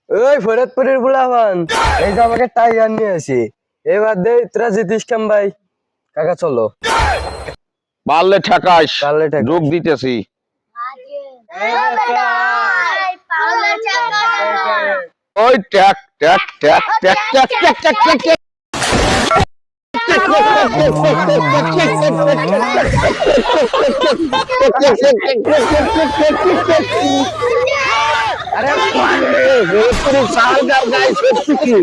ওই ফরিদপুরের বুলাভান, এই যে আমাকে টাইগার নিয়ে আসি। এবার দে তোরা জিতিস কেম ভাই। কাকা চলো। পারলে ঠেকাইস, পারলে ঠেকাইস। যোগ দিতেছি। ওই ট্যাক ট্যাক ট্যাক ট্যাক ট্যাক ট্যাক ট্যাক ট্যাক ট্যাক। আরে ভেতরে সাল গার গায়ে সত্যি কি?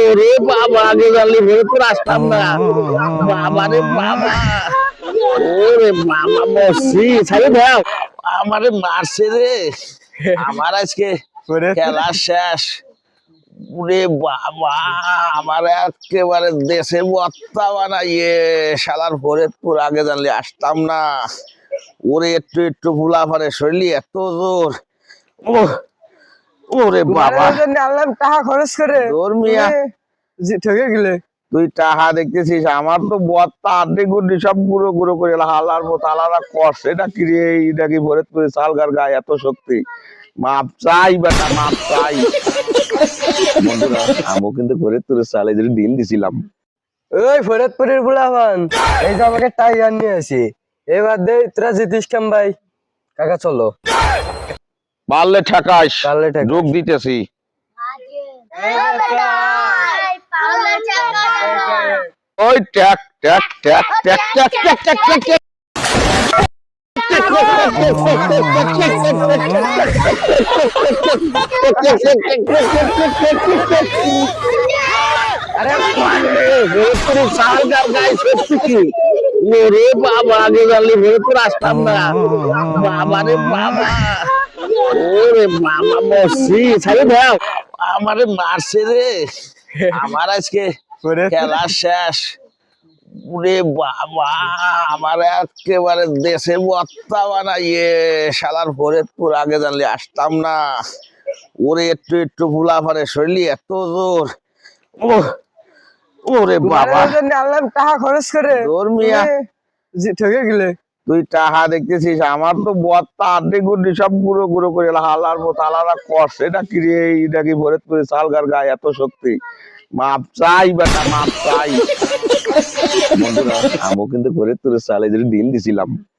ওরে বাবা, আগে জানলে ভেতরে আসতাম না। বাবা রে বাবা, ওরে বাবা মরছি। ছাড়ি ভাই, আমারে মারছে রে। আমার আজকে খেলা শেষ। ওরে বাবা, আমার একেবারে দেশে বত্তা বানাইয়ে শালার ফরিদপুর, আগে জানলে আসতাম না। ওরে একটু একটু ভুলা পারে শরীর এত জোর। ও ওরে বাবা, আনলাম টাকা খরচ করে। তোর মিয়া ঠকে গেলে তুই টাহা দেখতেছিস, আমার তো বত্তা আড্ডি গুড্ডি সব গুঁড়ো গুঁড়ো করে হালার মতো আলাদা করছে। এটা কি রে, এটা কি ফরিদপুরে সালগার গায়ে এত শক্তি? মাপ চাই বেটা, মাপ চাই। বন্ধুরা, আমিও কিন্তু ফরিদপুরের সালে যদি ডিল দিছিলাম। ওই ফরিদপুরের বুলাভান, এই যে আমাকে টাইগার নিয়ে আসি। এবার দে তোরা জিতিস কেম ভাই। কাকা চলো। পারলে ঠেকাইস, পারলে ঠেকাইস। যোগ দিতেছি। ওই ট্যাক ট্যাক ট্যাক ট্যাক ট্যাক ট্যাক ট্যাক ট্যাক ট্যাক। আরে ভেতরে সাল গার গায়ে সত্যি কি? ওরে বাবা, আগে জানলে ভেতরে আসতাম না। বাবা রে বাবা, ওরে বাবা মরছি। ছাড়ি ভাই, আমারে মারছে রে। আমার আজকে খেলা শেষ। ওরে বাবা, আমার একেবারে দেশে বত্তা বানাইয়ে শালার ফরিদপুর, আগে জানলে আসতাম না। ওরে একটু একটু ভুলা পারে শরীর এত জোর। ও ওরে বাবা, আনলাম টাকা খরচ করে। তোর মিয়া ঠকে গেলে তুই টাহা দেখতেছিস, আমার তো বত্তা আড্ডি গুড্ডি সব গুঁড়ো গুঁড়ো করে হালার মতো আলাদা করছে। এটা কি রে, এটা কি ফরিদপুরে সালগার গায়ে এত শক্তি? মাপ চাই বেটা, মাপ চাই। বন্ধুরা, আমিও কিন্তু ফরিদপুরের সালে যদি ডিল দিছিলাম।